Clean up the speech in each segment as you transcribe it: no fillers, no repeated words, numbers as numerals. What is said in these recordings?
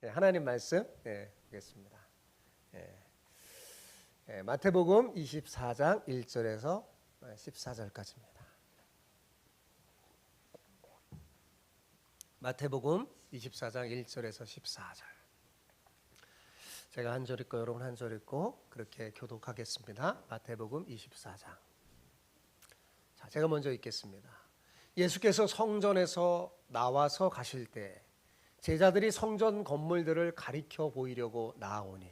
하나님 말씀 보겠습니다. 마태복음 24장 1절에서 14절까지입니다. 마태복음 24장 1절에서 14절. 제가 한 절 읽고 여러분 한 절 읽고 그렇게 교독하겠습니다. 마태복음 24장. 자, 제가 먼저 읽겠습니다. 예수께서 성전에서 나와서 가실 때 제자들이 성전 건물들을 가리켜 보이려고 나아오니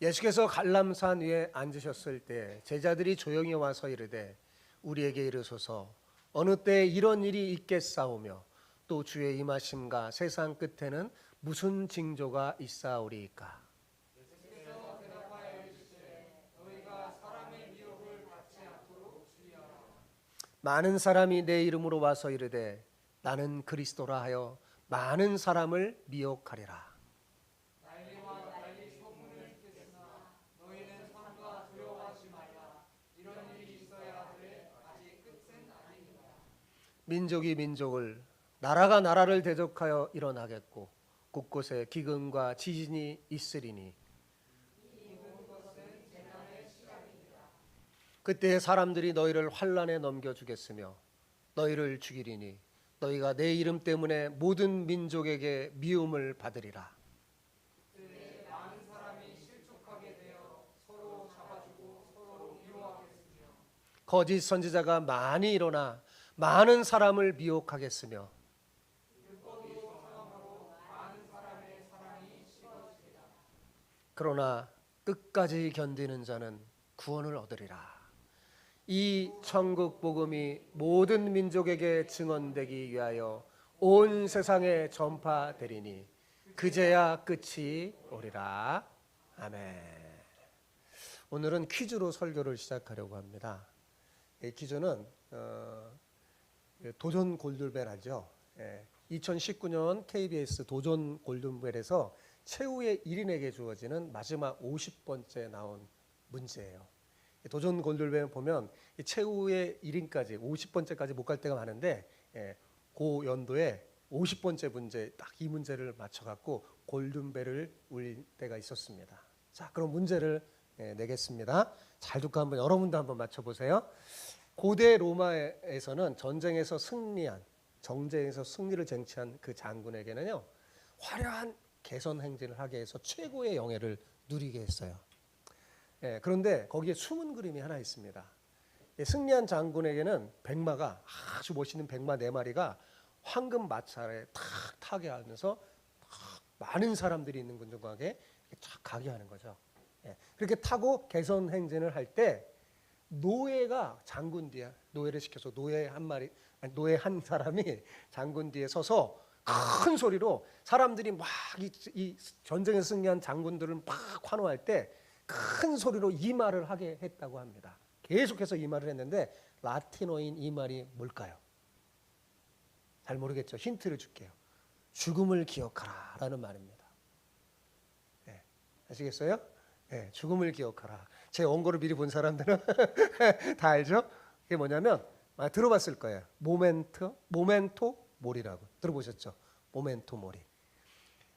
예수께서 갈람산 위에 앉으셨을 때 제자들이 조용히 와서 이르되 우리에게 이르소서 어느 때에 이런 일이 있겠사오며 또 주의 임하심과 세상 끝에는 무슨 징조가 있사오리이까. 많은 사람이 내 이름으로 와서 이르되 나는 그리스도라 하여 많은 사람을 미혹하리라. 민족이 민족을 나라가 나라를 대적하여 일어나겠고 곳곳에 기근과 지진이 있으리니 그때 사람들이 너희를 환난에 넘겨주겠으며 너희를 죽이리니 너희가 내 이름 때문에 모든 민족에게 미움을 받으리라. 거짓 선지자가 많이 일어나 많은 사람을 미혹하겠으며 그러나 끝까지 견디는 자는 구원을 얻으리라. 이 천국 복음이 모든 민족에게 증언되기 위하여 온 세상에 전파되리니 그제야 끝이 오리라. 아멘. 오늘은 퀴즈로 설교를 시작하려고 합니다. 이 퀴즈는 도전 골든벨 하죠. 2019년 KBS 도전 골든벨에서 최후의 1인에게 주어지는 마지막 50번째 나온 문제예요. 도전 골든벨 보면 최후의 1인까지 50번째까지 못 갈 때가 많은데 그 연도에 50번째 문제 딱 이 문제를 맞춰갖고 골든벨을 울릴 때가 있었습니다. 자, 그럼 문제를 내겠습니다. 잘 듣고 한번 여러분도 한번 맞춰보세요. 고대 로마에서는 전쟁에서 승리한 정쟁에서 승리를 쟁취한 그 장군에게는요 화려한 개선 행진을 하게 해서 최고의 영예를 누리게 했어요. 그런데 거기에 숨은 그림이 하나 있습니다. 승리한 장군에게는 백마가 아주 멋있는 백마 4마리가 황금 마차에 탁 타게 하면서 많은 사람들이 있는 군중하게 쫙 가게 하는 거죠. 그렇게 타고 개선 행진을 할 때 노예가 장군 뒤에 노예를 시켜서 노예 한 사람이 장군 뒤에 서서 큰 소리로 사람들이 막 이 전쟁에 승리한 장군들을 막 환호할 때 큰 소리로 이 말을 하게 했다고 합니다. 계속해서 이 말을 했는데 라틴어인 이 말이 뭘까요? 잘 모르겠죠. 힌트를 줄게요. 죽음을 기억하라 라는 말입니다. 아시겠어요? 죽음을 기억하라. 제 원고를 미리 본 사람들은 다 알죠? 그게 뭐냐면 들어봤을 거예요. 모멘토 모리라고 들어보셨죠? 모멘토 모리.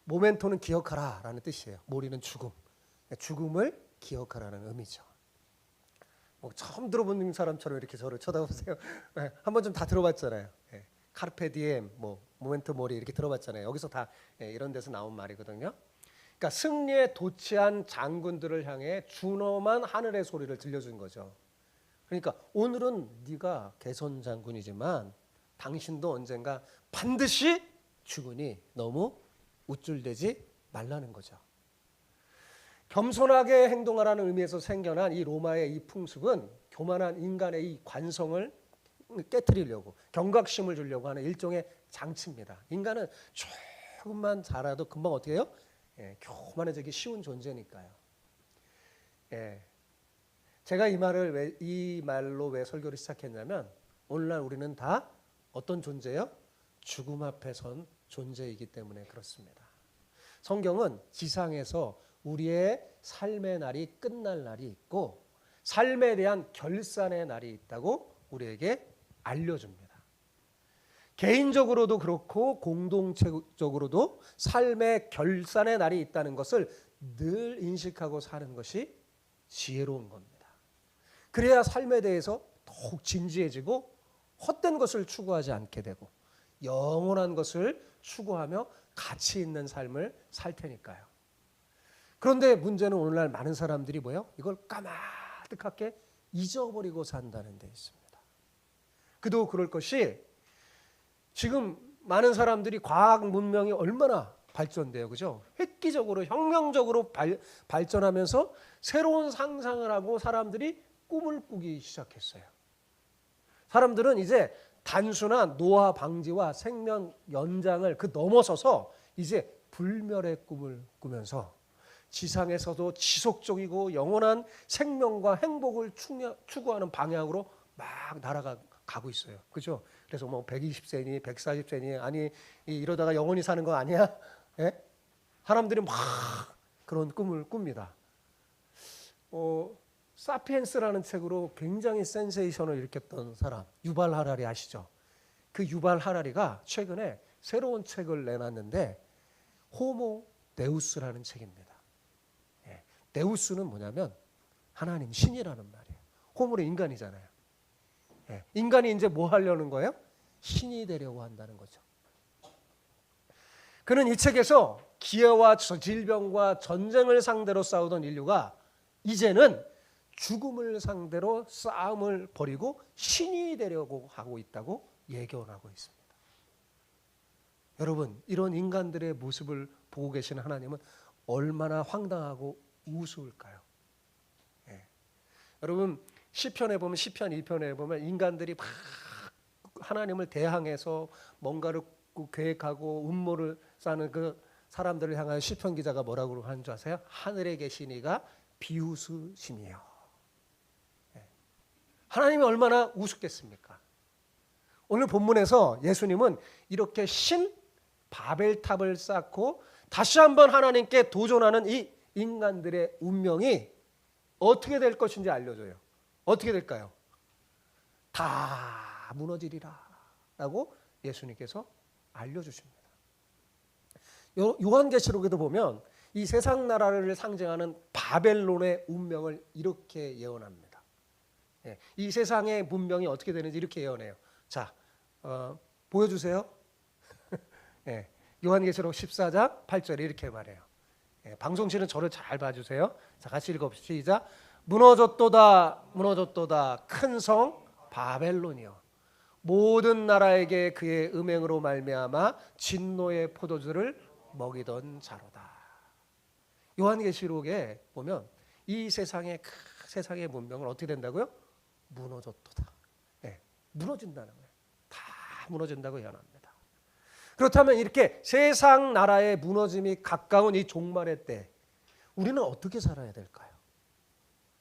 모멘토는 기억하라 라는 뜻이에요. 모리는 죽음. 죽음을 기억하라는 의미죠. 뭐 처음 들어본 사람처럼 이렇게 저를 쳐다보세요. 한 번쯤 다 들어봤잖아요. 카르페 디엠, 모멘토 모리 이렇게 들어봤잖아요. 여기서 다 이런 데서 나온 말이거든요. 그러니까 승리에 도취한 장군들을 향해 준엄한 하늘의 소리를 들려준 거죠. 그러니까 오늘은 네가 개선 장군이지만 당신도 언젠가 반드시 죽으니 너무 우쭐대지 말라는 거죠. 겸손하게 행동하라는 의미에서 생겨난 이 로마의 이 풍습은 교만한 인간의 이 관성을 깨트리려고 경각심을 주려고 하는 일종의 장치입니다. 인간은 조금만 잘해도 금방 어떻게 해요? 교만해지기 쉬운 존재니까요. 제가 이 말로 왜 설교를 시작했냐면 오늘날 우리는 다 어떤 존재예요? 죽음 앞에 선 존재이기 때문에 그렇습니다. 성경은 지상에서 우리의 삶의 날이 끝날 날이 있고 삶에 대한 결산의 날이 있다고 우리에게 알려줍니다. 개인적으로도 그렇고 공동체적으로도 삶의 결산의 날이 있다는 것을 늘 인식하고 사는 것이 지혜로운 겁니다. 그래야 삶에 대해서 더욱 진지해지고 헛된 것을 추구하지 않게 되고 영원한 것을 추구하며 가치 있는 삶을 살 테니까요. 그런데 문제는 오늘날 많은 사람들이 뭐예요? 이걸 까마득하게 잊어버리고 산다는 데 있습니다. 그도 그럴 것이 지금 많은 사람들이 과학 문명이 얼마나 발전돼요, 그죠? 획기적으로 혁명적으로 발전하면서 새로운 상상을 하고 사람들이 꿈을 꾸기 시작했어요. 사람들은 이제 단순한 노화 방지와 생명 연장을 그 넘어서서 이제 불멸의 꿈을 꾸면서 지상에서도 지속적이고 영원한 생명과 행복을 추구하는 방향으로 막 날아가고 있어요. 그죠? 그래서 뭐 120세니 140세니 아니 이러다가 영원히 사는 거 아니야? 예? 사람들이 막 그런 꿈을 꿉니다. 사피엔스라는 책으로 굉장히 센세이션을 일으켰던 사람 유발 하라리 아시죠? 그 유발 하라리가 최근에 새로운 책을 내놨는데 호모 데우스라는 책입니다. 예. 데우스는 뭐냐면 하나님, 신이라는 말이에요. 호모는 인간이잖아요. 예. 인간이 이제 뭐 하려는 거예요? 신이 되려고 한다는 거죠. 그는 이 책에서 기아와 질병과 전쟁을 상대로 싸우던 인류가 이제는 죽음을 상대로 싸움을 벌이고 신이 되려고 하고 있다고 예견하고 있습니다. 여러분, 이런 인간들의 모습을 보고 계시는 하나님은 얼마나 황당하고 우스울까요? 예. 여러분, 시편에 보면 시편 2편에 보면 인간들이 막 하나님을 대항해서 뭔가를 계획하고 음모를 싸는 그 사람들을 향하여 시편 기자가 뭐라고 하는 줄 아세요? 하늘에 계신 이가 비웃으시니요. 하나님이 얼마나 우습겠습니까? 오늘 본문에서 예수님은 이렇게 신 바벨탑을 쌓고 다시 한번 하나님께 도전하는 이 인간들의 운명이 어떻게 될 것인지 알려줘요. 어떻게 될까요? 다 무너지리라 라고 예수님께서 알려주십니다. 요한계시록에도 보면 이 세상 나라를 상징하는 바벨론의 운명을 이렇게 예언합니다. 예, 이 세상의 문명이 어떻게 되는지 이렇게 예언해요. 자, 보여주세요. 예, 요한계시록 14장 8절에 이렇게 말해요. 예, 방송실은 저를 잘 봐주세요. 자, 같이 읽어봅시다. 시작. 무너졌도다 무너졌도다 큰 성 바벨론이요 모든 나라에게 그의 음행으로 말미암아 진노의 포도주를 먹이던 자로다. 요한계시록에 보면 이 세상의 세상의 문명은 어떻게 된다고요? 무너졌도다. 네, 무너진다는 거예요. 다 무너진다고 예언합니다. 그렇다면 이렇게 세상 나라의 무너짐이 가까운 이 종말의 때 우리는 어떻게 살아야 될까요?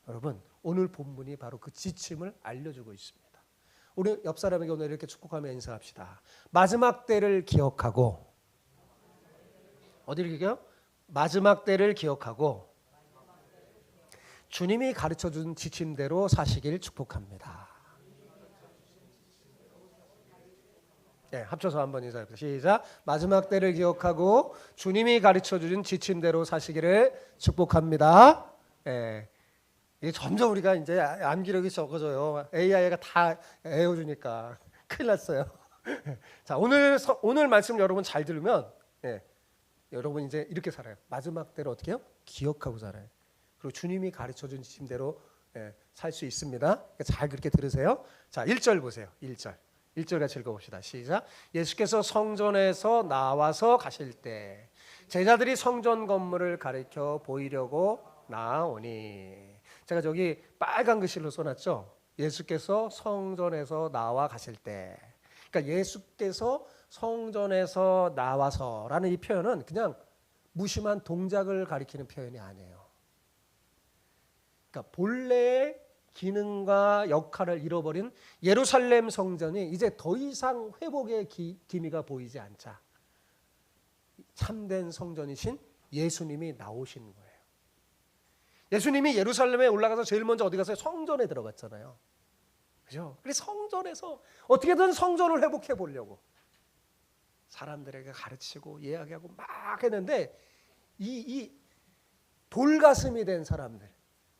여러분, 오늘 본문이 바로 그 지침을 알려주고 있습니다. 우리 옆 사람에게 오늘 이렇게 축복하며 인사합시다. 마지막 때를 기억하고 어디를 기억해요? 마지막 때를 기억하고 주님이 가르쳐준 지침대로 사시길 축복합니다. 네, 합쳐서 한번 인사해보세요. 시작. 마지막 때를 기억하고 주님이 가르쳐준 지침대로 사시기를 축복합니다. 네, 이게 점점 우리가 이제 암기력이 적어져요. AI가 다 외워주니까 큰일 났어요. 자, 오늘 말씀 여러분 잘 들으면 여러분 이제 이렇게 살아요. 마지막 때를 어떻게 해요? 기억하고 살아요. 그리고 주님이 가르쳐준 지침대로 살 수 있습니다. 잘 그렇게 들으세요. 자, 1절 보세요. 1절 같이 읽어봅시다. 시작. 예수께서 성전에서 나와서 가실 때 제자들이 성전 건물을 가리켜 보이려고 나오니. 제가 저기 빨간 글씨로 써놨죠. 예수께서 성전에서 나와 가실 때. 그러니까 예수께서 성전에서 나와서라는 이 표현은 그냥 무심한 동작을 가리키는 표현이 아니에요. 그러니까 본래의 기능과 역할을 잃어버린 예루살렘 성전이 이제 더 이상 회복의 기미가 보이지 않자 참된 성전이신 예수님이 나오신 거예요. 예수님이 예루살렘에 올라가서 제일 먼저 어디 갔어요? 성전에 들어갔잖아요. 그죠? 그래서 성전에서 어떻게든 성전을 회복해 보려고 사람들에게 가르치고 이야기하고 막 했는데 이 돌가슴이 된 사람들,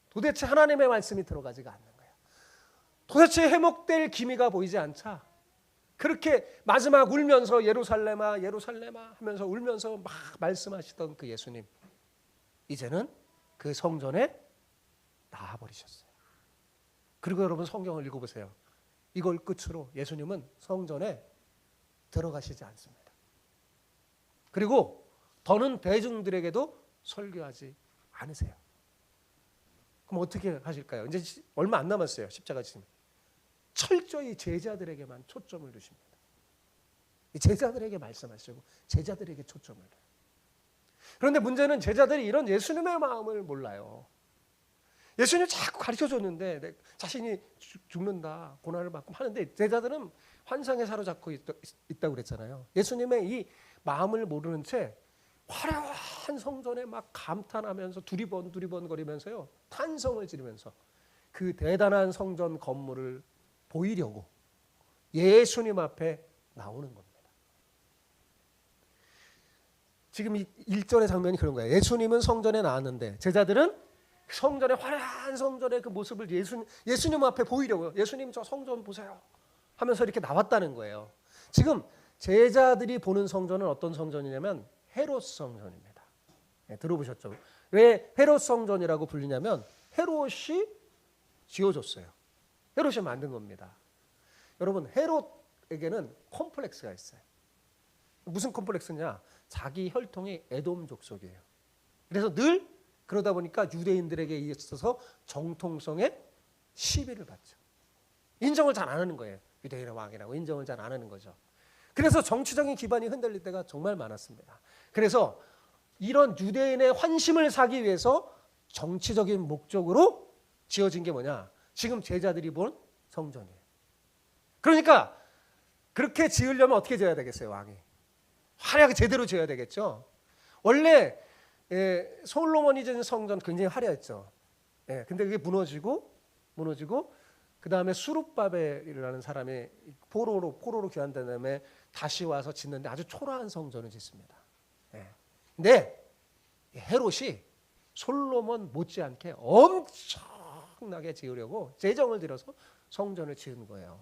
도대체 하나님의 말씀이 들어가지가 않는 거예요. 도대체 회복될 기미가 보이지 않자 그렇게 마지막 울면서 예루살렘아 예루살렘아 하면서 울면서 막 말씀하시던 그 예수님, 이제는 그 성전에 나와버리셨어요. 그리고 여러분 성경을 읽어보세요. 이걸 끝으로 예수님은 성전에 들어가시지 않습니다. 그리고 더는 대중들에게도 설교하지 않으세요. 그럼 어떻게 하실까요? 이제 얼마 안 남았어요. 십자가 지금 철저히 제자들에게만 초점을 두십니다. 제자들에게 말씀하시고 제자들에게 초점을 둬요. 그런데 문제는 제자들이 이런 예수님의 마음을 몰라요. 예수님 자꾸 가르쳐줬는데 자신이 죽는다 고난을 받고 하는데 제자들은 환상에 사로잡고 있다고 그랬잖아요. 예수님의 이 마음을 모르는 채 화려한 성전에 막 감탄하면서 두리번 거리면서요 탄성을 지르면서 그 대단한 성전 건물을 보이려고 예수님 앞에 나오는 겁니다. 지금 이 1절의 장면이 그런 거예요. 예수님은 성전에 나왔는데 제자들은 성전의 화려한 성전의 그 모습을 예수님 앞에 보이려고 예수님 저 성전 보세요 하면서 이렇게 나왔다는 거예요. 지금 제자들이 보는 성전은 어떤 성전이냐면 헤롯 성전입니다. 네, 들어보셨죠? 왜 헤롯 성전이라고 불리냐면 헤롯이 지어줬어요. 헤롯이 만든 겁니다. 여러분 헤롯에게는 컴플렉스가 있어요. 무슨 컴플렉스냐? 자기 혈통이 에돔 족속이에요. 그래서 늘 그러다 보니까 유대인들에게 있어서 정통성에 시비를 받죠. 인정을 잘 안 하는 거예요. 유대인의 왕이라고 인정을 잘 안 하는 거죠. 그래서 정치적인 기반이 흔들릴 때가 정말 많았습니다. 그래서 이런 유대인의 환심을 사기 위해서 정치적인 목적으로 지어진 게 뭐냐? 지금 제자들이 본 성전이에요. 그러니까 그렇게 지으려면 어떻게 지어야 되겠어요? 왕이 화려하게 제대로 지어야 되겠죠. 원래 솔로몬이 지은 성전 굉장히 화려했죠. 근데 그게 무너지고 그 다음에 수룹바벨이라는 사람이 포로로 귀환된 다음에 다시 와서 짓는데 아주 초라한 성전을 짓습니다. 근데 헤롯이 솔로몬 못지않게 엄청나게 지으려고 재정을 들여서 성전을 지은 거예요.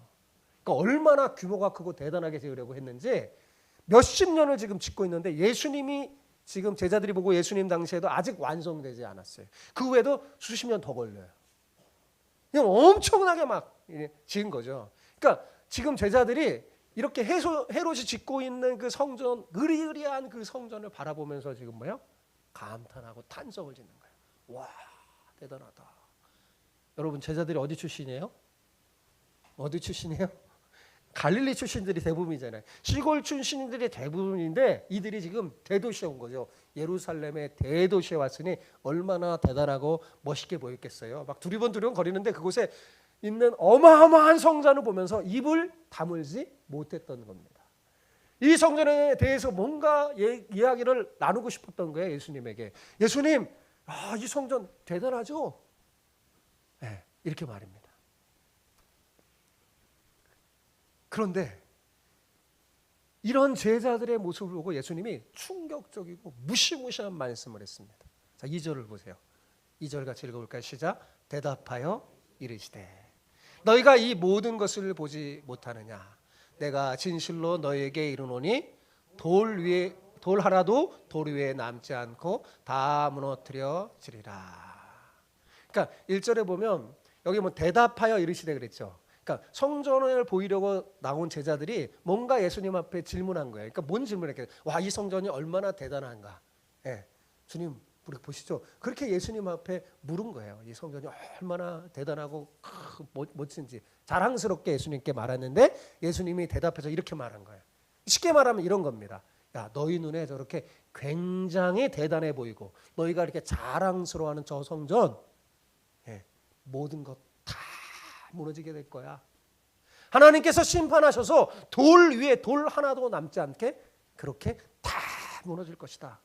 그러니까 얼마나 규모가 크고 대단하게 지으려고 했는지 몇십 년을 지금 짓고 있는데 예수님이 지금 제자들이 보고 예수님 당시에도 아직 완성되지 않았어요. 그 후에도 수십 년 더 걸려요. 그냥 엄청나게 막 지은 거죠. 그러니까 지금 제자들이 이렇게 헤롯이 짓고 있는 그 성전, 으리으리한 그 성전을 바라보면서 지금 뭐요? 감탄하고 탄성을 짓는 거예요. 와, 대단하다. 여러분 제자들이 어디 출신이에요? 어디 출신이에요? 갈릴리 출신들이 대부분이잖아요. 시골 출신들이 대부분인데 이들이 지금 대도시에 온 거죠. 예루살렘의 대도시에 왔으니 얼마나 대단하고 멋있게 보였겠어요. 막 두리번 거리는데 그곳에 있는 어마어마한 성전을 보면서 입을 다물지 못했던 겁니다. 이 성전에 대해서 뭔가 이야기를 나누고 싶었던 거예요. 예수님에게. 예수님, 이 성전 대단하죠? 네, 이렇게 말입니다. 그런데 이런 제자들의 모습을 보고 예수님이 충격적이고 무시무시한 말씀을 했습니다. 자, 2절을 보세요. 2절 같이 읽어볼까요? 시작. 대답하여 이르시되 너희가 이 모든 것을 보지 못하느냐? 내가 진실로 너희에게 이르노니 돌 하나도 돌 위에 남지 않고 다 무너뜨려지리라. 그러니까 1절에 보면 여기 뭐 대답하여 이르시되 그랬죠. 그러니까 성전을 보이려고 나온 제자들이 뭔가 예수님 앞에 질문한 거예요. 그러니까 뭔 질문을 했겠어요? 와, 이 성전이 얼마나 대단한가? 주님, 우리 보시죠. 그렇게 예수님 앞에 물은 거예요. 이 성전이 얼마나 대단하고 멋진지 자랑스럽게 예수님께 말했는데 예수님이 대답해서 이렇게 말한 거예요. 쉽게 말하면 이런 겁니다. 야, 너희 눈에 저렇게 굉장히 대단해 보이고 너희가 이렇게 자랑스러워하는 저 성전, 모든 것 다 무너지게 될 거야. 하나님께서 심판하셔서 돌 위에 돌 하나도 남지 않게 그렇게 다 무너질 것이다.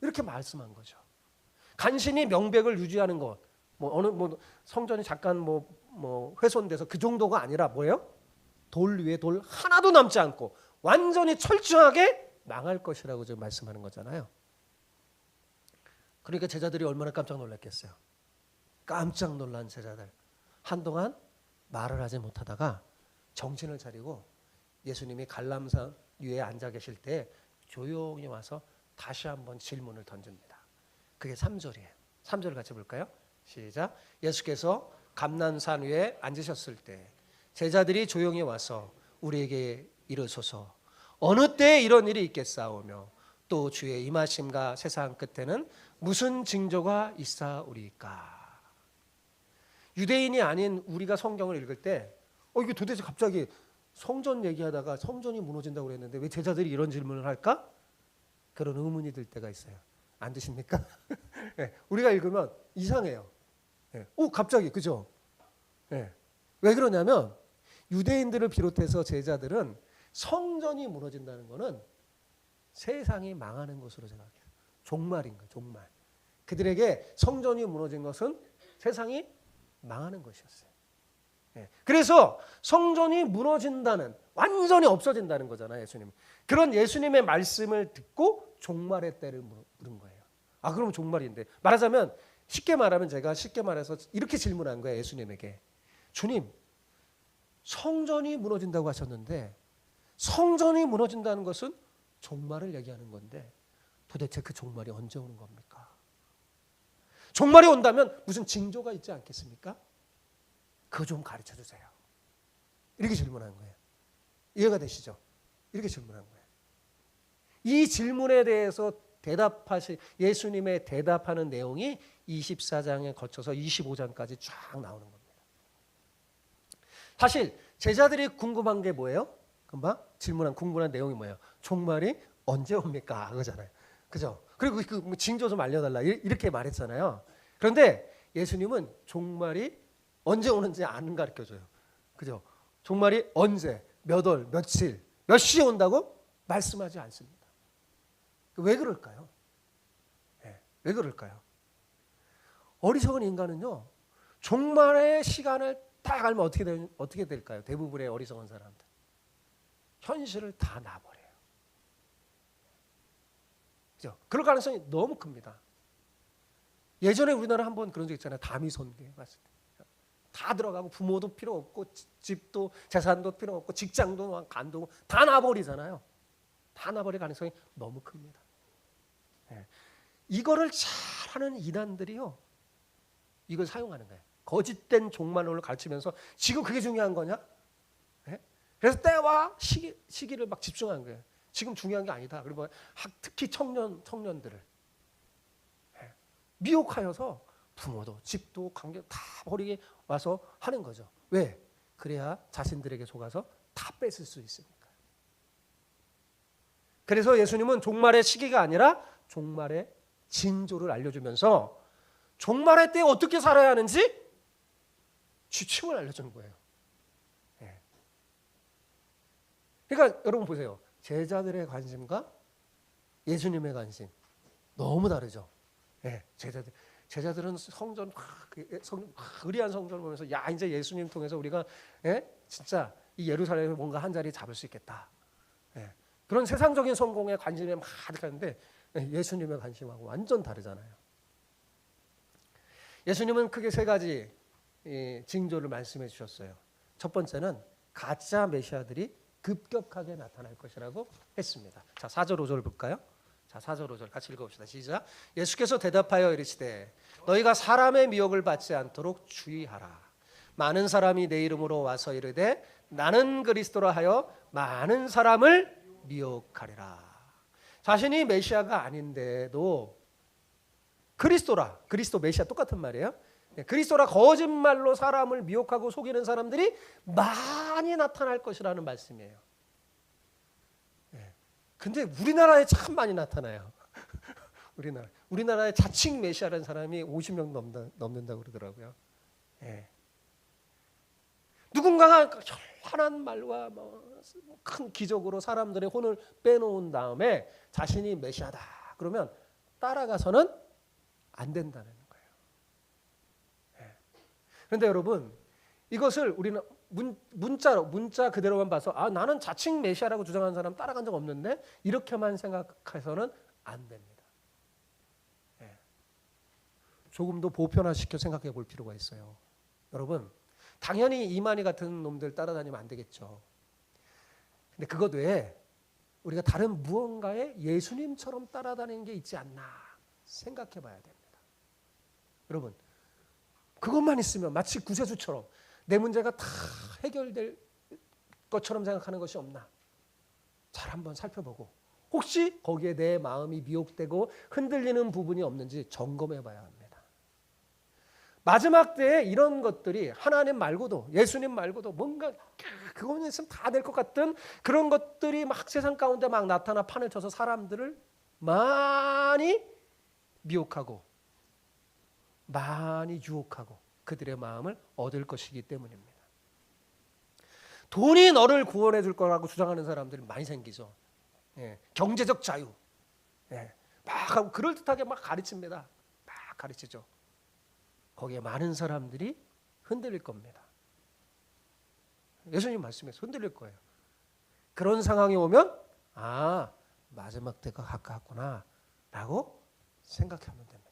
이렇게 말씀한 거죠. 간신히 명백을 유지하는 것, 뭐 어느 뭐 성전이 잠깐 뭐 훼손돼서 그 정도가 아니라 뭐예요? 돌 위에 돌 하나도 남지 않고 완전히 철저하게 망할 것이라고 지금 말씀하는 거잖아요. 그러니까 제자들이 얼마나 깜짝 놀랐겠어요. 깜짝 놀란 제자들. 한동안 말을 하지 못하다가 정신을 차리고 예수님이 갈람산 위에 앉아 계실 때 조용히 와서 다시 한번 질문을 던집니다. 그게 3절이에요. 3절 같이 볼까요? 시작. 예수께서 감난산 위에 앉으셨을 때 제자들이 조용히 와서 우리에게 이르소서 어느 때에 이런 일이 있겠사오며 또 주의 임하심과 세상 끝에는 무슨 징조가 있사오리까. 유대인이 아닌 우리가 성경을 읽을 때 이게 도대체 갑자기 성전 얘기하다가 성전이 무너진다고 그랬는데 왜 제자들이 이런 질문을 할까? 그런 의문이 들 때가 있어요. 안 드십니까? 네, 우리가 읽으면 이상해요. 네, 갑자기 그죠? 네, 왜 그러냐면 유대인들을 비롯해서 제자들은 성전이 무너진다는 것은 세상이 망하는 것으로 생각해요. 종말인 거예요. 종말. 그들에게 성전이 무너진 것은 세상이 망하는 것이었어요. 네. 그래서 성전이 무너진다는, 완전히 없어진다는 거잖아요. 예수님. 그런 예수님의 말씀을 듣고 종말의 때를 물은 거예요. 그럼 종말인데. 말하자면 쉽게 말하면 제가 쉽게 말해서 이렇게 질문한 거예요. 예수님에게. 주님, 성전이 무너진다고 하셨는데 성전이 무너진다는 것은 종말을 얘기하는 건데 도대체 그 종말이 언제 오는 겁니까? 종말이 온다면 무슨 징조가 있지 않겠습니까? 그거 좀 가르쳐 주세요. 이렇게 질문한 거예요. 이해가 되시죠? 이렇게 질문한 거예요. 이 질문에 대해서 예수님의 대답하는 내용이 24장에 거쳐서 25장까지 쫙 나오는 겁니다. 사실 제자들이 궁금한 게 뭐예요? 금방 질문한 궁금한 내용이 뭐예요? 종말이 언제 옵니까? 그거잖아요. 그죠? 그리고 그 징조 좀 알려달라 이렇게 말했잖아요. 그런데 예수님은 종말이 언제 오는지 안 가르쳐줘요. 그죠? 종말이 언제, 몇 월, 며칠, 몇 시에 온다고 말씀하지 않습니다. 왜 그럴까요? 네, 왜 그럴까요? 어리석은 인간은요, 종말의 시간을 딱 알면 어떻게 될까요? 대부분의 어리석은 사람들. 현실을 다 놔버려요. 그죠? 그럴 가능성이 너무 큽니다. 예전에 우리나라 한번 그런 적 있잖아요. 다미손괴 봤을 때. 다 들어가고 부모도 필요 없고 집도 재산도 필요 없고 직장도 간두고 다 놔버리잖아요. 다 놔버릴 가능성이 너무 큽니다. 네. 이거를 잘하는 이단들이요. 이걸 사용하는 거예요. 거짓된 종말론을 가르치면서 지금 그게 중요한 거냐? 네? 그래서 때와 시기를 막 집중한 거예요. 지금 중요한 게 아니다. 그리고 특히 청년들을 미혹하여서 부모도 집도 관계 다 버리게 와서 하는 거죠. 왜? 그래야 자신들에게 속아서 다 뺏을 수 있으니까. 그래서 예수님은 종말의 시기가 아니라 종말의 징조를 알려주면서 종말의 때에 어떻게 살아야 하는지 지침을 알려주는 거예요. 네. 그러니까 여러분 보세요. 제자들의 관심과 예수님의 관심 너무 다르죠. 네, 제자들은 성전 의리한 성전을 보면서 이제 예수님 통해서 우리가 진짜 이 예루살렘에 뭔가 한 자리 잡을 수 있겠다. 그런 세상적인 성공에 관심이 가득한데 예수님의 관심하고 완전 다르잖아요. 예수님은 크게 세 가지 징조를 말씀해 주셨어요. 첫 번째는 가짜 메시아들이 급격하게 나타날 것이라고 했습니다. 자, 4절 5절 볼까요? 자, 4절 5절 같이 읽어봅시다. 시작. 예수께서 대답하여 이르시되 너희가 사람의 미혹을 받지 않도록 주의하라. 많은 사람이 내 이름으로 와서 이르되 나는 그리스도라 하여 많은 사람을 미혹하리라. 자신이 메시아가 아닌데도 그리스도 메시아 똑같은 말이에요. 그리스도라 거짓말로 사람을 미혹하고 속이는 사람들이 많이 나타날 것이라는 말씀이에요. 근데 우리나라에 참 많이 나타나요. 우리나라에 자칭 메시아라는 사람이 50명 넘는다고 그러더라고요. 누군가가 현란한 말과 큰 기적으로 사람들의 혼을 빼놓은 다음에 자신이 메시아다 그러면 따라가서는 안 된다는 거예요. 예. 그런데 여러분, 이것을 우리는 문자 그대로만 봐서 나는 자칭 메시아라고 주장하는 사람 따라간 적 없는데 이렇게만 생각해서는 안 됩니다. 예. 조금 더 보편화시켜 생각해 볼 필요가 있어요. 여러분, 당연히 이만희 같은 놈들 따라다니면 안 되겠죠. 근데 그것 외에 우리가 다른 무언가에 예수님처럼 따라다니는 게 있지 않나 생각해 봐야 됩니다. 여러분, 그것만 있으면 마치 구세주처럼 내 문제가 다 해결될 것처럼 생각하는 것이 없나 잘 한번 살펴보고 혹시 거기에 내 마음이 미혹되고 흔들리는 부분이 없는지 점검해 봐야 합니다. 마지막 때에 이런 것들이 하나님 말고도 예수님 말고도 뭔가 그거는 있으면 다 될 것 같은 그런 것들이 막 세상 가운데 막 나타나 판을 쳐서 사람들을 많이 미혹하고 많이 유혹하고 그들의 마음을 얻을 것이기 때문입니다. 돈이 너를 구원해 줄 거라고 주장하는 사람들이 많이 생기죠. 예, 경제적 자유. 예, 막 그럴듯하게 막 가르칩니다. 막 가르치죠. 거기에 많은 사람들이 흔들릴 겁니다. 예수님 말씀에서 흔들릴 거예요. 그런 상황이 오면 마지막 때가 가까웠구나 라고 생각하면 됩니다.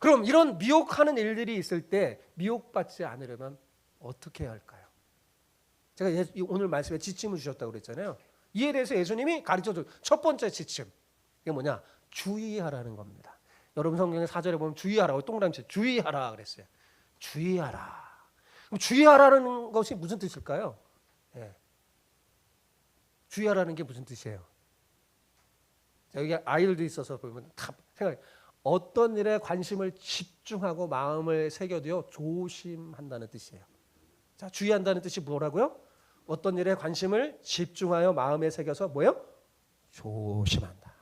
그럼 이런 미혹하는 일들이 있을 때 미혹받지 않으려면 어떻게 해야 할까요? 제가 오늘 말씀에 지침을 주셨다고 그랬잖아요. 이에 대해서 예수님이 가르쳐준 첫 번째 지침, 이게 뭐냐? 주의하라는 겁니다. 여러분 성경의 4절에 보면 주의하라고 동그라미 주의하라 그랬어요. 주의하라. 그럼 주의하라는 것이 무슨 뜻일까요? 예. 주의하라는 게 무슨 뜻이에요? 여기 아이들도 있어서 보면 다 생각해. 어떤 일에 관심을 집중하고 마음을 새겨두어 조심한다는 뜻이에요. 자, 주의한다는 뜻이 뭐라고요? 어떤 일에 관심을 집중하여 마음에 새겨서 뭐요? 조심한다.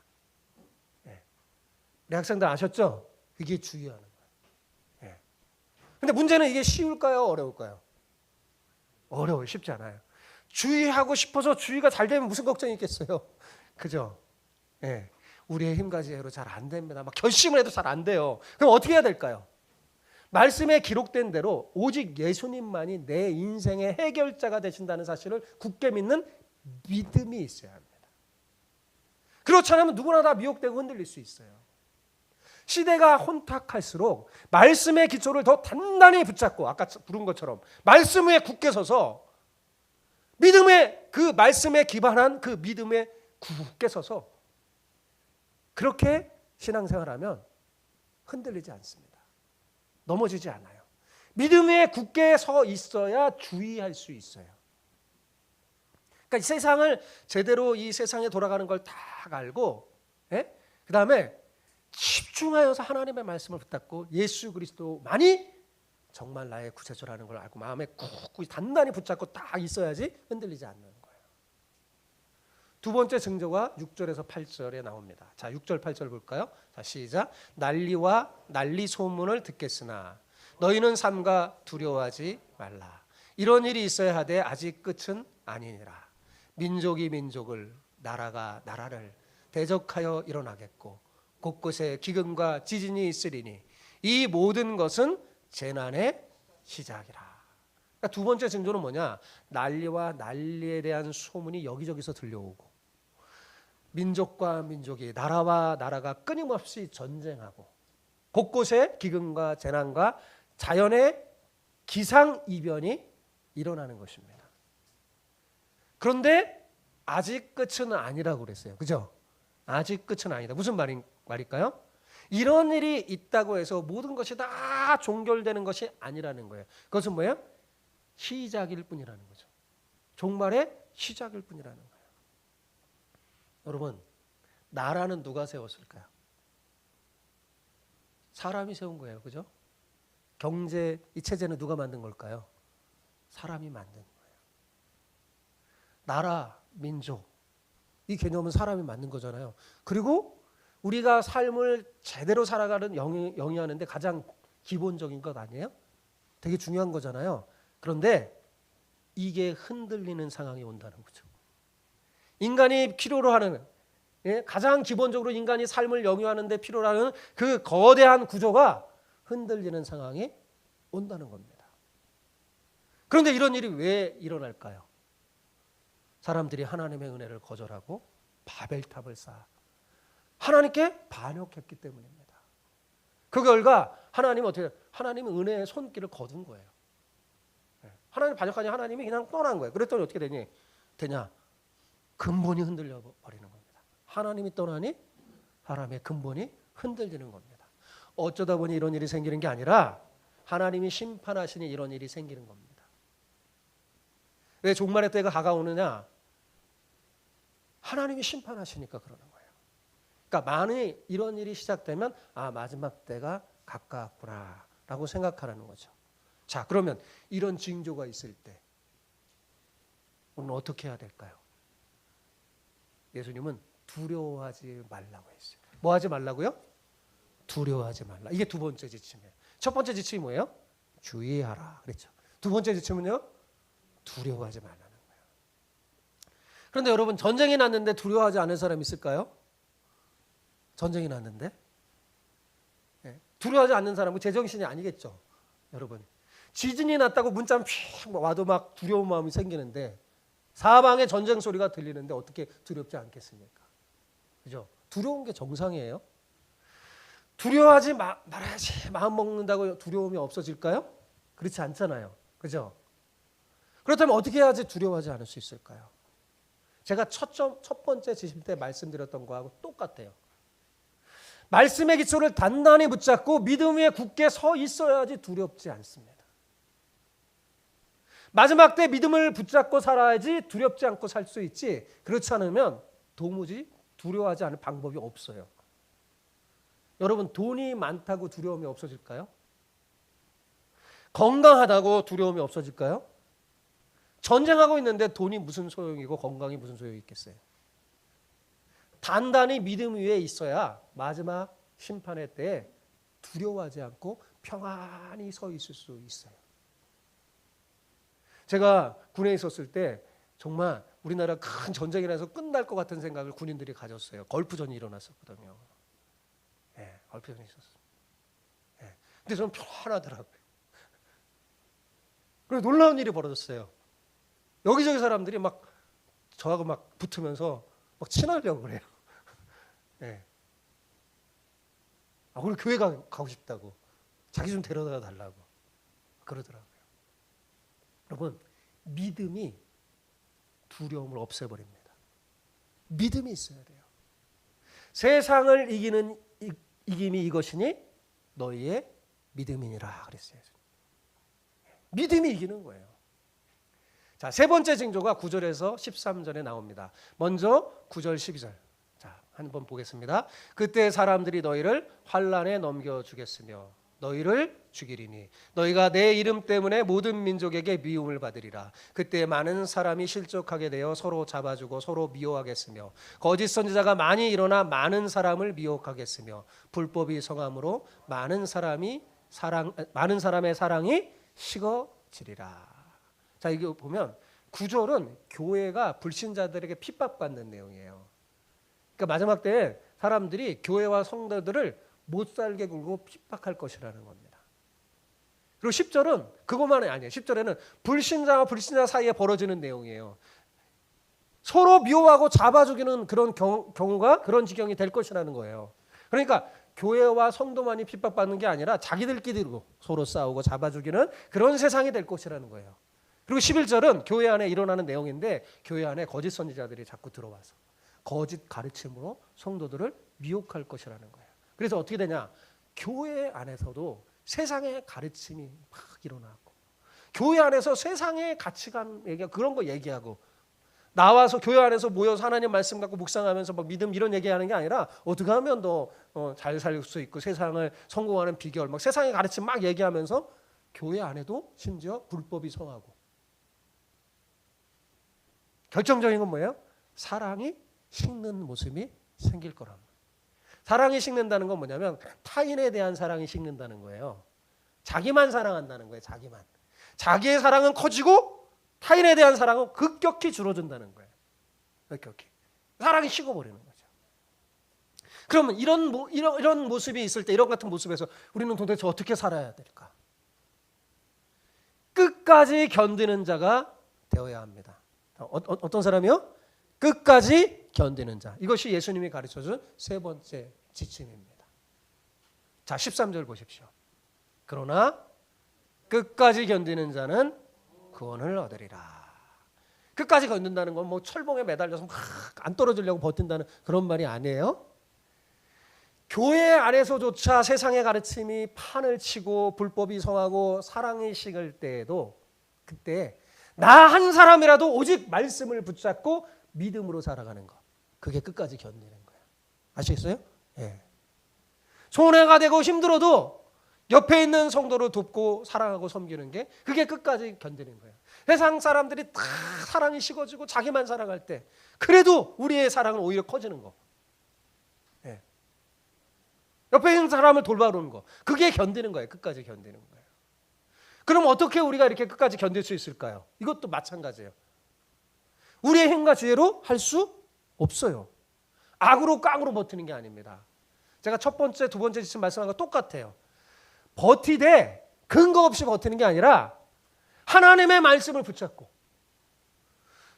우리 학생들 아셨죠? 그게 주의하는 거예요. 그런데 문제는 이게 쉬울까요? 어려울까요? 어려워요. 쉽지 않아요. 주의하고 싶어서 주의가 잘 되면 무슨 걱정이 있겠어요? 그죠? 예. 우리의 힘 가지로 잘 안 됩니다. 막 결심을 해도 잘 안 돼요. 그럼 어떻게 해야 될까요? 말씀에 기록된 대로 오직 예수님만이 내 인생의 해결자가 되신다는 사실을 굳게 믿는 믿음이 있어야 합니다. 그렇지 않으면 누구나 다 미혹되고 흔들릴 수 있어요. 시대가 혼탁할수록 말씀의 기초를 더 단단히 붙잡고 아까 부른 것처럼 말씀 위에 굳게 서서 믿음의 그 말씀에 기반한 그 믿음에 굳게 서서 그렇게 신앙생활하면 흔들리지 않습니다. 넘어지지 않아요. 믿음 위에 굳게 서 있어야 주의할 수 있어요. 그러니까 이 세상을 제대로 이 세상에 돌아가는 걸 다 알고 그 다음에 집중하여서 하나님의 말씀을 붙잡고 예수 그리스도만이 정말 나의 구세주라는 걸 알고 마음에 굳고 단단히 붙잡고 딱 있어야지 흔들리지 않는 거예요. 두 번째 증거가 6절에서 8절에 나옵니다. 자, 6절 8절 볼까요? 자, 시작. 난리와 난리 소문을 듣겠으나 너희는 삼가 두려워하지 말라. 이런 일이 있어야 하되 아직 끝은 아니니라. 민족이 민족을 나라가 나라를 대적하여 일어나겠고 곳곳에 기근과 지진이 있으리니 이 모든 것은 재난의 시작이라. 그러니까 두 번째 징조는 뭐냐? 난리와 난리에 대한 소문이 여기저기서 들려오고 민족과 민족이 나라와 나라가 끊임없이 전쟁하고 곳곳에 기근과 재난과 자연의 기상이변이 일어나는 것입니다. 그런데 아직 끝은 아니라고 그랬어요. 그죠? 아직 끝은 아니다. 무슨 말일까요? 이런 일이 있다고 해서 모든 것이 다 종결되는 것이 아니라는 거예요. 그것은 뭐예요? 시작일 뿐이라는 거죠. 종말의 시작일 뿐이라는 거예요. 여러분, 나라는 누가 세웠을까요? 사람이 세운 거예요. 그죠? 경제, 이 체제는 누가 만든 걸까요? 사람이 만든 거예요. 나라, 민족, 이 개념은 사람이 만든 거잖아요. 그리고 우리가 삶을 제대로 살아가는 영위하는데 가장 기본적인 것 아니에요? 되게 중요한 거잖아요. 그런데 이게 흔들리는 상황이 온다는 거죠. 인간이 필요로 하는 가장 기본적으로 인간이 삶을 영위하는 데 필요로 하는 그 거대한 구조가 흔들리는 상황이 온다는 겁니다. 그런데 이런 일이 왜 일어날까요? 사람들이 하나님의 은혜를 거절하고 바벨탑을 쌓아 하나님께 반역했기 때문입니다. 그 결과 하나님은 은혜의 손길을 거둔 거예요. 하나님 반역하니 하나님이 그냥 떠난 거예요. 그랬더니 어떻게 되냐? 근본이 흔들려 버리는 겁니다. 하나님이 떠나니 사람의 근본이 흔들리는 겁니다. 어쩌다 보니 이런 일이 생기는 게 아니라 하나님이 심판하시니 이런 일이 생기는 겁니다. 왜 종말의 때가 다가오느냐? 하나님이 심판하시니까 그러는 거예요. 그러니까 만일 이런 일이 시작되면 마지막 때가 가까웠구나라고 생각하라는 거죠. 자, 그러면 이런 징조가 있을 때 오늘 어떻게 해야 될까요? 예수님은 두려워하지 말라고 했어요. 뭐 하지 말라고요? 두려워하지 말라. 이게 두 번째 지침이에요. 첫 번째 지침이 뭐예요? 주의하라 그랬죠. 두 번째 지침은요? 두려워하지 말라는 거예요. 그런데 여러분, 전쟁이 났는데 두려워하지 않은 사람 있을까요? 전쟁이 났는데 두려워하지 않는 사람은 제정신이 아니겠죠. 여러분, 지진이 났다고 문자 휙 와도 막 두려운 마음이 생기는데 사방에 전쟁 소리가 들리는데 어떻게 두렵지 않겠습니까? 그죠? 두려운 게 정상이에요. 두려워하지 말아야지 마음 먹는다고 두려움이 없어질까요? 그렇지 않잖아요. 그죠? 그렇다면 어떻게 해야지 두려워하지 않을 수 있을까요? 제가 첫 번째 지침 때 말씀드렸던 거하고 똑같아요. 말씀의 기초를 단단히 붙잡고 믿음 위에 굳게 서 있어야지 두렵지 않습니다. 마지막 때 믿음을 붙잡고 살아야지 두렵지 않고 살 수 있지, 그렇지 않으면 도무지 두려워하지 않을 방법이 없어요. 여러분, 돈이 많다고 두려움이 없어질까요? 건강하다고 두려움이 없어질까요? 전쟁하고 있는데 돈이 무슨 소용이고 건강이 무슨 소용이 있겠어요? 단단히 믿음 위에 있어야 마지막 심판의 때에 두려워하지 않고 평안히 서 있을 수 있어요. 제가 군에 있었을 때 정말 우리나라 큰 전쟁이 나서 끝날 것 같은 생각을 군인들이 가졌어요. 걸프전이 일어났었거든요. 걸프전이 있었어요. 근데 저는 편안하더라고요. 그리고 놀라운 일이 벌어졌어요. 여기저기 사람들이 막 저하고 막 붙으면서 막 친하려고 그래요. 우리 교회 가고 싶다고, 자기 좀 데려다 달라고 그러더라고요. 여러분, 믿음이 두려움을 없애버립니다. 믿음이 있어야 돼요. 세상을 이기는 이김이 이것이니 너희의 믿음이니라 그랬어요. 믿음이 이기는 거예요. 자, 세 번째 징조가 9절에서 13절에 나옵니다. 먼저 9절 12절. 자, 한번 보겠습니다. 그때 사람들이 너희를 환난에 넘겨주겠으며 너희를 죽이리니 너희가 내 이름 때문에 모든 민족에게 미움을 받으리라. 그때 많은 사람이 실족하게 되어 서로 잡아주고 서로 미워하겠으며 거짓 선지자가 많이 일어나 많은 사람을 미혹하겠으며 불법이 성함으로 많은 사람의 사랑이 식어지리라. 자, 이거 보면 9절은 교회가 불신자들에게 핍박받는 내용이에요. 그러니까 마지막 때에 사람들이 교회와 성도들을 못 살게 굴고 핍박할 것이라는 겁니다. 그리고 10절은 그것만이 아니에요. 10절에는 불신자와 불신자 사이에 벌어지는 내용이에요. 서로 미워하고 잡아 죽이는 그런 경우가 그런 지경이 될 것이라는 거예요. 그러니까 교회와 성도만이 핍박받는 게 아니라 자기들끼리도 서로 싸우고 잡아 죽이는 그런 세상이 될 것이라는 거예요. 그리고 11절은 교회 안에 일어나는 내용인데 교회 안에 거짓 선지자들이 자꾸 들어와서 거짓 가르침으로 성도들을 미혹할 것이라는 거예요. 그래서 어떻게 되냐? 교회 안에서도 세상의 가르침이 막 일어나고 교회 안에서 세상의 가치관 얘기 그런 거 얘기하고 나와서 교회 안에서 모여서 하나님 말씀 갖고 묵상하면서 막 믿음 이런 얘기하는 게 아니라 어떻게 하면 더 잘 살 수 있고 세상을 성공하는 비결 막 세상의 가르침 막 얘기하면서 교회 안에도 심지어 불법이 성하고 결정적인 건 뭐예요? 사랑이 식는 모습이 생길 거랍니다. 사랑이 식는다는 건 뭐냐면 타인에 대한 사랑이 식는다는 거예요. 자기만 사랑한다는 거예요. 자기만. 자기의 사랑은 커지고 타인에 대한 사랑은 급격히 줄어든다는 거예요. 급격히. 사랑이 식어버리는 거죠. 그러면 이런 모습이 있을 때, 이런 같은 모습에서 우리는 도대체 어떻게 살아야 될까? 끝까지 견디는 자가 되어야 합니다. 어떤 사람이요? 끝까지 견디는 자. 이것이 예수님이 가르쳐준 세 번째 지침입니다. 자, 13절 보십시오. 그러나 끝까지 견디는 자는 구원을 얻으리라. 끝까지 견딘다는 건 뭐 철봉에 매달려서 막 안 떨어지려고 버틴다는 그런 말이 아니에요. 교회 안에서조차 세상의 가르침이 판을 치고 불법이 성하고 사랑이 식을 때에도 그때 나 한 사람이라도 오직 말씀을 붙잡고 믿음으로 살아가는 것, 그게 끝까지 견디는 거예요. 아시겠어요? 예. 손해가 되고 힘들어도 옆에 있는 성도를 돕고 사랑하고 섬기는 게, 그게 끝까지 견디는 거예요. 세상 사람들이 다 사랑이 식어지고 자기만 살아갈 때 그래도 우리의 사랑은 오히려 커지는 거. 예. 옆에 있는 사람을 돌봐오는 거, 그게 견디는 거예요. 끝까지 견디는 거예요. 그럼 어떻게 우리가 이렇게 끝까지 견딜 수 있을까요? 이것도 마찬가지예요. 우리의 힘과 지혜로 할 수 없어요. 악으로 깡으로 버티는 게 아닙니다. 제가 첫 번째, 두 번째 지침 말씀한 거 똑같아요. 버티되 근거 없이 버티는 게 아니라 하나님의 말씀을 붙잡고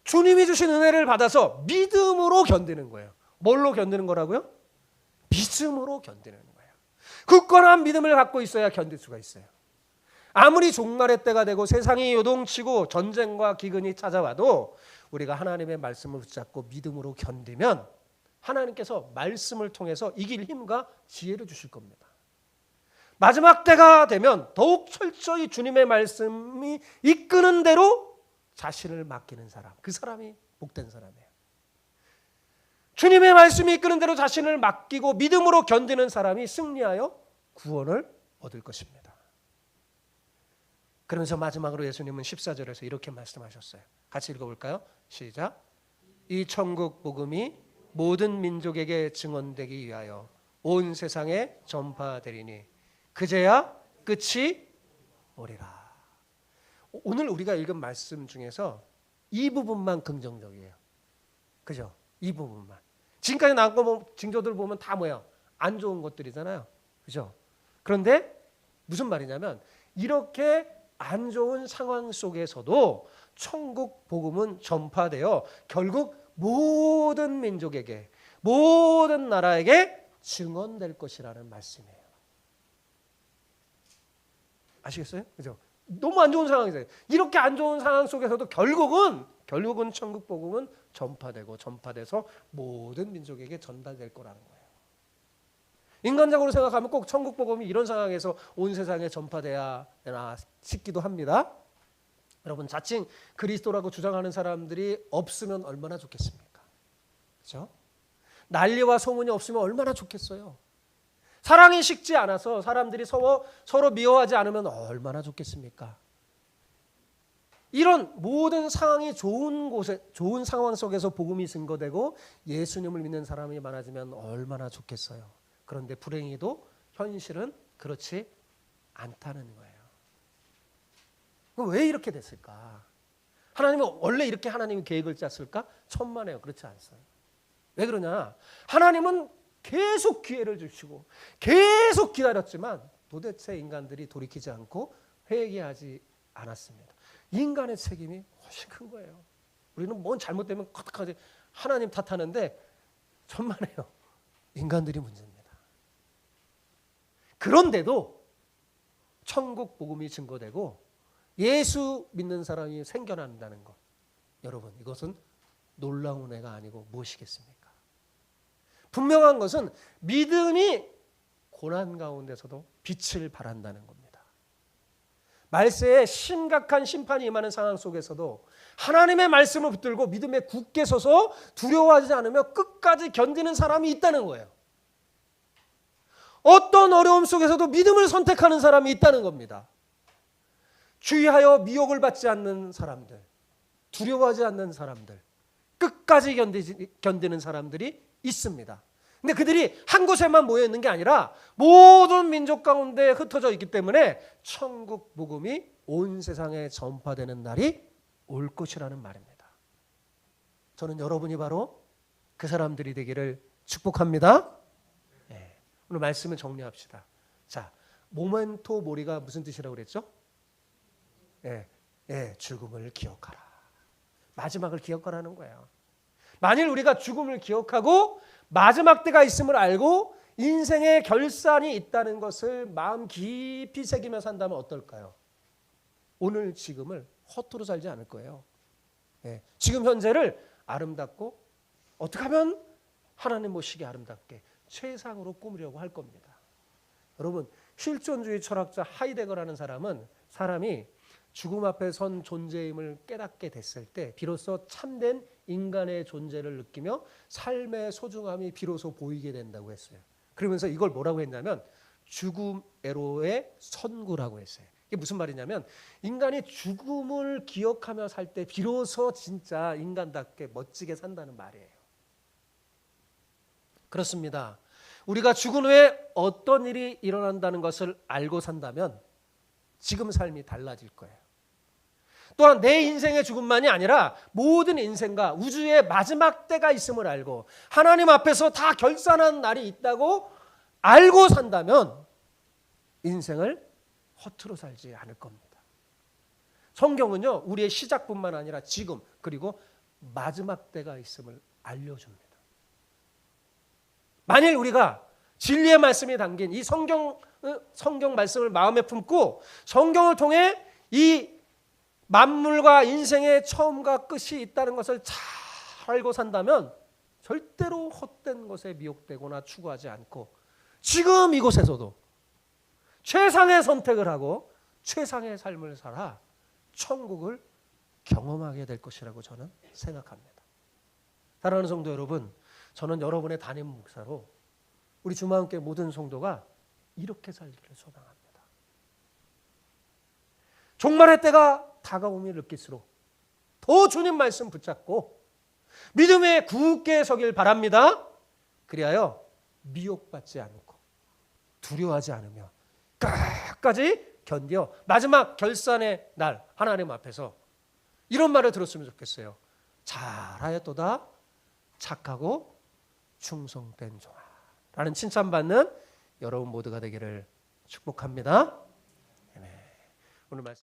주님이 주신 은혜를 받아서 믿음으로 견디는 거예요. 뭘로 견디는 거라고요? 믿음으로 견디는 거예요. 굳건한 믿음을 갖고 있어야 견딜 수가 있어요. 아무리 종말의 때가 되고 세상이 요동치고 전쟁과 기근이 찾아와도 우리가 하나님의 말씀을 붙잡고 믿음으로 견디면 하나님께서 말씀을 통해서 이길 힘과 지혜를 주실 겁니다. 마지막 때가 되면 더욱 철저히 주님의 말씀이 이끄는 대로 자신을 맡기는 사람, 그 사람이 복된 사람이에요. 주님의 말씀이 이끄는 대로 자신을 맡기고 믿음으로 견디는 사람이 승리하여 구원을 얻을 것입니다. 그러면서 마지막으로 예수님은 14절에서 이렇게 말씀하셨어요. 같이 읽어볼까요? 시작. 이 천국 복음이 모든 민족에게 증언되기 위하여 온 세상에 전파되리니 그제야 끝이 오리라. 오늘 우리가 읽은 말씀 중에서 이 부분만 긍정적이에요. 그죠? 이 부분만. 지금까지 나온 거 징조들 보면 다 뭐야? 안 좋은 것들이잖아요. 그죠? 그런데 무슨 말이냐면 이렇게 안 좋은 상황 속에서도 천국 복음은 전파되어 결국 모든 민족에게, 모든 나라에게 증언될 것이라는 말씀이에요. 아시겠어요? 그죠? 너무 안 좋은 상황이잖아요. 이렇게 안 좋은 상황 속에서도 결국은 천국 복음은 전파돼서 모든 민족에게 전달될 거라는 거예요. 인간적으로 생각하면 꼭 천국 복음이 이런 상황에서 온 세상에 전파돼야 되나 싶기도 합니다. 여러분, 자칭 그리스도라고 주장하는 사람들이 없으면 얼마나 좋겠습니까? 그렇죠? 난리와 소문이 없으면 얼마나 좋겠어요. 사랑이 식지 않아서 사람들이 서로 미워하지 않으면 얼마나 좋겠습니까? 이런 모든 상황이 좋은 상황 속에서 복음이 증거되고 예수님을 믿는 사람이 많아지면 얼마나 좋겠어요. 그런데 불행히도 현실은 그렇지 않다는 거예요. 그럼 왜 이렇게 됐을까? 하나님은 원래 이렇게 하나님이 계획을 짰을까? 천만에요. 그렇지 않아요. 왜 그러냐? 하나님은 계속 기회를 주시고 계속 기다렸지만 도대체 인간들이 돌이키지 않고 회개하지 않았습니다. 인간의 책임이 훨씬 큰 거예요. 우리는 뭔 잘못되면 커tak하지 하나님 탓하는데 천만에요. 인간들이 문제입니다. 그런데도 천국 복음이 증거되고 예수 믿는 사람이 생겨난다는 것, 여러분, 이것은 놀라운 은혜가 아니고 무엇이겠습니까? 분명한 것은 믿음이 고난 가운데서도 빛을 발한다는 겁니다. 말세에 심각한 심판이 임하는 상황 속에서도 하나님의 말씀을 붙들고 믿음에 굳게 서서 두려워하지 않으며 끝까지 견디는 사람이 있다는 거예요. 어떤 어려움 속에서도 믿음을 선택하는 사람이 있다는 겁니다. 주의하여 미혹을 받지 않는 사람들, 두려워하지 않는 사람들, 끝까지 견디는 사람들이 있습니다. 근데 그들이 한 곳에만 모여 있는 게 아니라 모든 민족 가운데 흩어져 있기 때문에 천국 복음이 온 세상에 전파되는 날이 올 것이라는 말입니다. 저는 여러분이 바로 그 사람들이 되기를 축복합니다. 오늘 말씀을 정리합시다. 자, 모멘토 모리가 무슨 뜻이라고 그랬죠? 죽음을 기억하라. 마지막을 기억하라는 거예요. 만일 우리가 죽음을 기억하고 마지막 때가 있음을 알고 인생의 결산이 있다는 것을 마음 깊이 새기며 산다면 어떨까요? 오늘 지금을 허투루 살지 않을 거예요. 지금 현재를 아름답고 어떻게 하면 하나님 모시게 아름답게 최상으로 꾸미려고 할 겁니다. 여러분, 실존주의 철학자 하이데거라는 사람이 죽음 앞에 선 존재임을 깨닫게 됐을 때 비로소 참된 인간의 존재를 느끼며 삶의 소중함이 비로소 보이게 된다고 했어요. 그러면서 이걸 뭐라고 했냐면 죽음애로의 선구라고 했어요. 이게 무슨 말이냐면 인간이 죽음을 기억하며 살 때 비로소 진짜 인간답게 멋지게 산다는 말이에요. 그렇습니다. 우리가 죽은 후에 어떤 일이 일어난다는 것을 알고 산다면 지금 삶이 달라질 거예요. 또한 내 인생의 죽음만이 아니라 모든 인생과 우주의 마지막 때가 있음을 알고 하나님 앞에서 다 결산한 날이 있다고 알고 산다면 인생을 허투루 살지 않을 겁니다. 성경은요, 우리의 시작뿐만 아니라 지금 그리고 마지막 때가 있음을 알려줍니다. 만일 우리가 진리의 말씀이 담긴 이 성경 말씀을 마음에 품고 성경을 통해 이 만물과 인생의 처음과 끝이 있다는 것을 잘 알고 산다면 절대로 헛된 것에 미혹되거나 추구하지 않고 지금 이곳에서도 최상의 선택을 하고 최상의 삶을 살아 천국을 경험하게 될 것이라고 저는 생각합니다. 사랑하는 성도 여러분, 저는 여러분의 담임 목사로 우리 주마음교회 모든 성도가 이렇게 살기를 소망합니다. 종말의 때가 다가옴을 느낄수록 더 주님 말씀 붙잡고 믿음에 굳게 서길 바랍니다. 그리하여 미혹받지 않고 두려워하지 않으며 끝까지 견뎌 마지막 결산의 날 하나님 앞에서 이런 말을 들었으면 좋겠어요. 잘하였도다 착하고 충성된 종아 라는 칭찬받는 여러분 모두가 되기를 축복합니다. 오늘 말씀